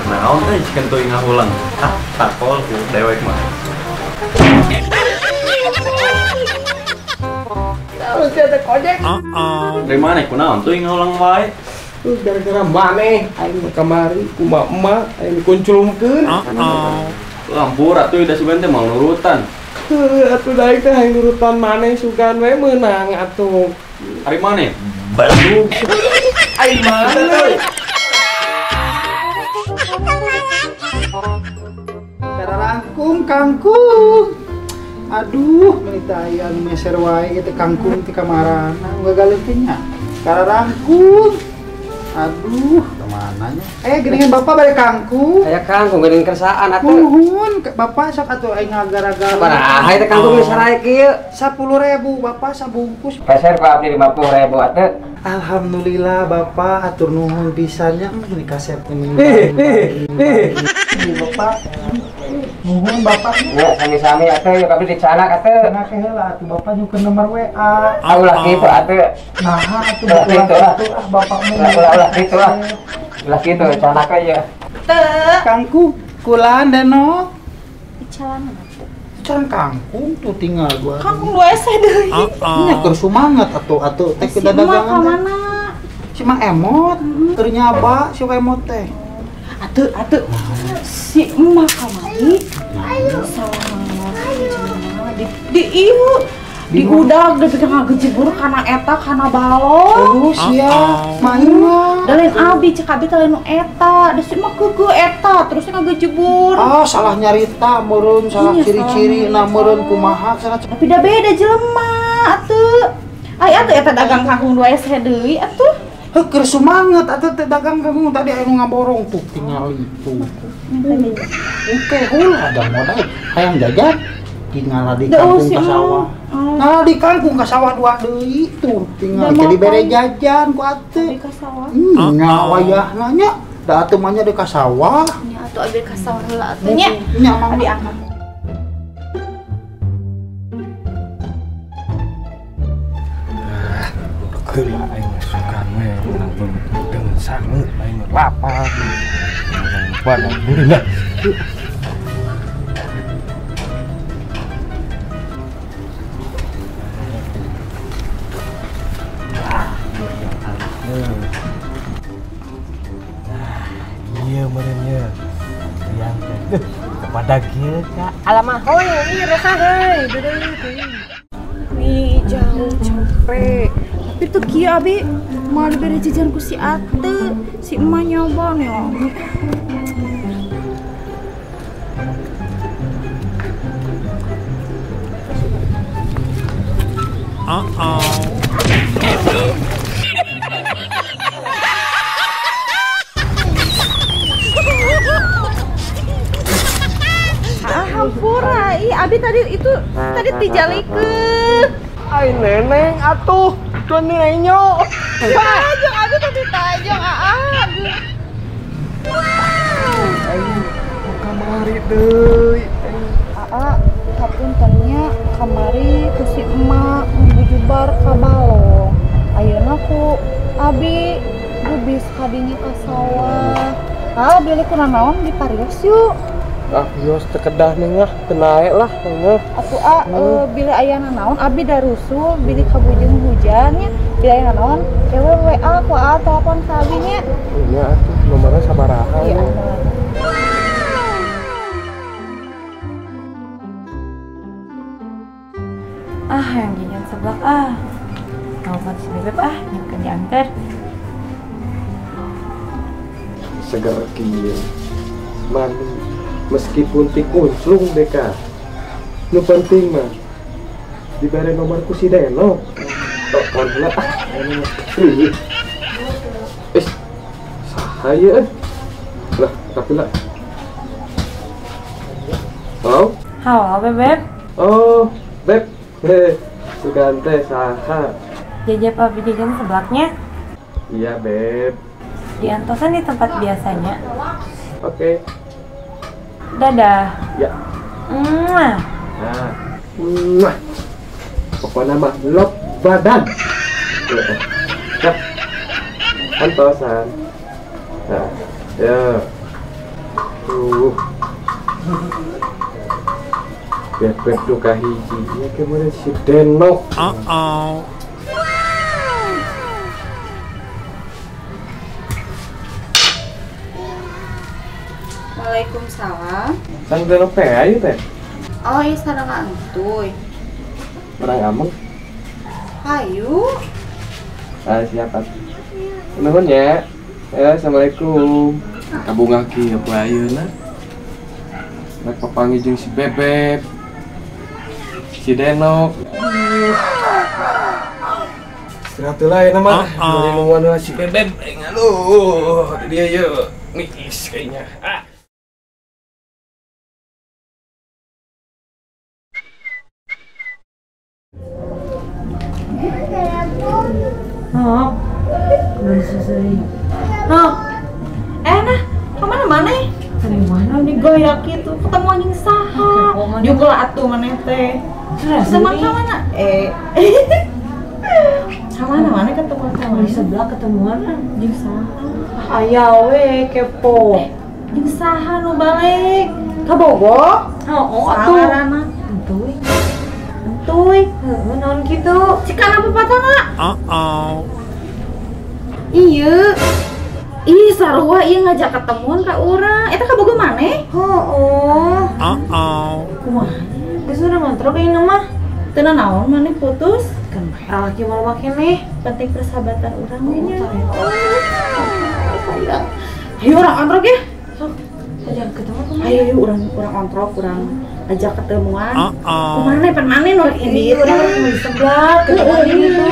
Naon teh jika tuh ngahulang takol ku dewek mah. Harus ada kojek. Dari mana kunaon tuh ngahulang wae? Gara-gara maneh aing kamari ku emak aing dikunculkeun. Lampur atuh da sebenarnya teh mau nurutan. Atuh daek teh aing nurutan maneh sugan we meunang atuh. Hari mana? Bandung. Aing mana? Karangkung kangkung. Aduh, menita ayam meser wae gitu kangkung ti kamarana gagaleuh teh nya. Karangkung. Aduh, kemana nya? Geningan bapak balik kangkung. Aya kangkung geuning kersaan atuh. Nuhun, bapak sok atuh aing ngagara-gara. Sabaraha teh kangkung geus sarae kieu? 10.000 bapak sabungkus. Peser ku abdi 50.000 atuh. Alhamdulillah bapak atur nuhun pisannya ini kasep ini. Bapak nuhun bapak. Ya sami-sami atuh ya abdi dicanak atuh. Cenah ke heula atuh bapak nyukeun nomor WA. Ulah kitu atuh. Nah atuh bapak Ulah kitu ah. Ulah kitu canak aja. Teu kangkung kulaan Deno. Icalan Can kangkung tuh tinggal gua. kangkung 2 ese deui. Nya keur sumanget atuh teh Si ke dagangan. ka mana? Si mah emot, keur nyaba si emot teh. Atuh. Si emak kamari. Salah di ieu di udag geus ngagejebur kana eta kana balon. Aduh sia, main mah. Da lain abdi cek abdi teh lain nu eta, da si mah keukeul eta terus ngagejebur. Ah, salah nyarita meureun salah Iya, ciri-ciri na meureun kumaha cenah. Tapi da beda jelema atuh. Ai atuh eta dagang kangkung 2 ese deui atuh. Heuh keur sumanget atuh teh dagang kangkung tadi anu ngaborong tuh tinggal itu. Oke, ulah ada modal hayang jajan tinggal di kampung ka sawah. Nah di kampung ka sawah 2 deui tuh tinggal jadi bere jajan ku atuh. Di ka sawah. Nya wayahna nya da atuh mah nya di ka sawah. Nya atuh abdi ka sawah heula atuh nya. Nya mah Adi angkat. Keula aing sukan we menang dengan sangeut aing lapar. Padahal alhamdulillah. Iya merenya yang kepada kita Alamah, hoi, ini resah hei, Nih jauh capek. Tapi tuh kieu abi mau diberi jajan ku si Ate, si emak nyoba nih. Hampura, abi tadi itu dijalikeun. Ai neneng atuh, tuan nenyo. Tajong, abi tadi tajong, Aing kamari deui. Hapuntennya kamari ku si emak ngujubar ka balong. Ayeuna ku abi geubis kadinya ka sawah. Beli ku nanaon di parios yuk. Yos tekedah nengah, kenae lah nengah. Atuh bila aya nanaon abi da rusul bili kabujeng hujannya. Bila aya nanaon ewe WA ku telepon ka abi nya. Iya atuh, nomornya sabaraha. Iya. Yang jajan seblak telepon si Bebep nyamkeun diangker. Segala kieu. Mani meskipun ti kunclung deka. Nu penting mah dibere nomorku si Deno. Telepon heula saha ieu? Lah, tapi lah. Halo? Halo Bebep. Oh, Beb. Sugan teh saha? Jajab abi jajan seblaknya. Iya, Beb. Diantosan di tempat biasanya. Oke. Dadah. Ya. Mwah. Nah. Pokoknya mah lop badan. Cep. Antosan. Nah, ya. Bebek tuh kahiji. Ya kemarin si Denok. Waalaikumsalam. Sang Denok teh ayo teh. Oh iya sareng antuy. Orang ameng. Hayu. Ah siapa? Nuhun ya. Ya, assalamualaikum. Kabungaki apa ayeuna? Nek papangi jeung si Bebek. Si Denok. Istirahat lah ya nama. Dari nungguan si Bebek. Aduh, dia yuk. Nikis kayaknya. Oh, udah selesai. Oh, nah, kemana-mana? Dari mana nih gaya gitu? Ketemu anjing saha? Juga atuh mana teh? Sama mana? Sama mana ketemu sama di sebelah ketemuan anjing saha? Aya we kepo. Anjing saha nu balik? Ka Bogor? Oh, atuh. Entuy. Naon gitu? Cikana pepatana. Iya. Ih, sarua ieu ngajak ketemuan ka urang. Eta ka Bogor maneh? Heuh. Kumaha? Geus urang ngontrol ka ieu mah. Teu naon maneh putus? Kan laki malu make nih. Penting persahabatan urang nya. Ayo urang ngontrol ge. Sok. Ajak ketemu kumaha? Ayo urang ngontrol, urang ajak ketemuan. Kumaha pan maneh nu ini? Urang di sebelah ketemuan itu.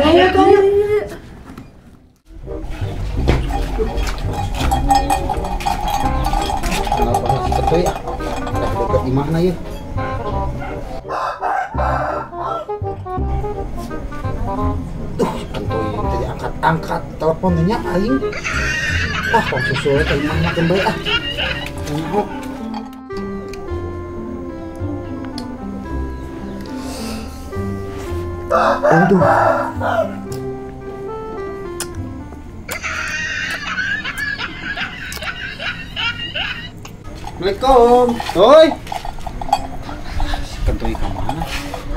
Ayo tuh. Kenapa masih betul ya? Dekat di mana ya? Tentuin tadi angkat teleponnya aing. Kok susul teh mana kembali Tengok. Aduh. Assalamualaikum. Toy. Si Kentoy ke mana?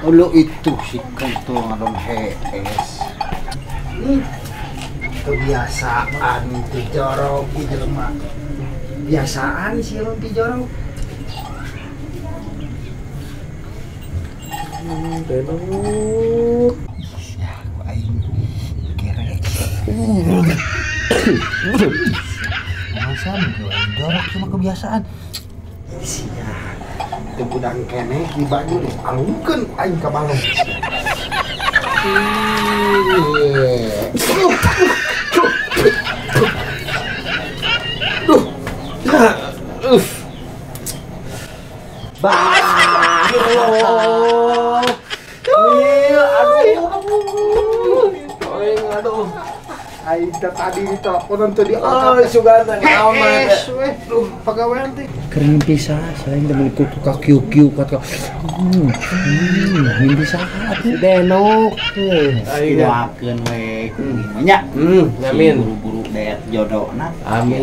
Lo itu si Kentoy ngadon HS. Kebiasaan ti jorok di jelema. Biasaan sih lo ti jorok. Denok. Ya, aku aing kere. Masa gue jorok cuma kebiasaan. Sia. Teu budang keneh di baju deh. Alungkeun aing ka balong. Aing tadi diteleponan tadi. Sugatan naon mah teh. Duh, pagawean teh. Keren pisah, saya demen kuku ka kiu-kiu ka. Mimpi saha atuh Denok. Doakeun we nya. Amin. Buru-buru dayat jodohna. Amin.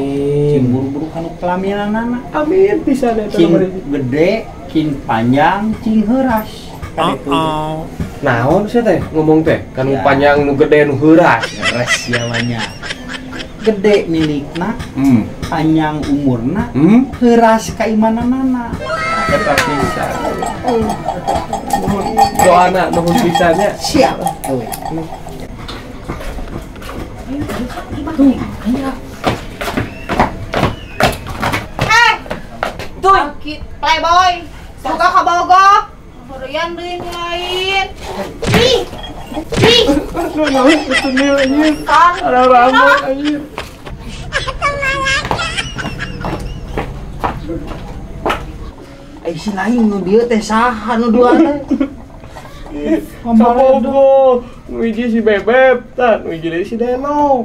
Cing buru-buru kanu kelaminanana. Amin pisan eta Cing gede, cing panjang, cing heuras. Naon sih teh ngomong teh kan panjang nu gede nu heuras. Res jawanya. Gede milikna, panjang umurna, heuras kaimananana. Eta pisan. Doana nuhun pisannya. Siap. Tuh, playboy. Suka ka Bogor. Hurian deui lain. Ih. Ada rambut anjir. Si lain nu dieu teh saha nu duana? Sabogo, nu hiji si Bebek, tah nu hiji deui si Denok.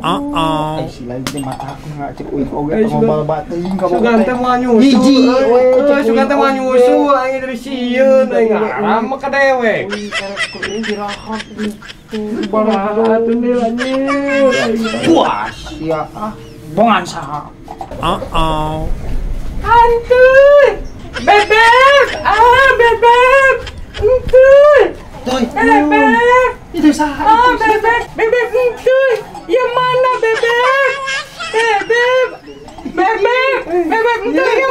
Si lain teh mata aku ngacek uih oge ngobal bateuing ka Sugan teh mah nyusu. Hiji we Sugan teh mah nyusu, aing dari sieun aing ngaram mah ka dewek. Ini dirahat Bala atuh nilainya. Puas ya bongan saha. Antuy, bebek, bebek, entuy, bebek, Itu saha. bebek, entuy, yang mana bebek, bebek, entuy,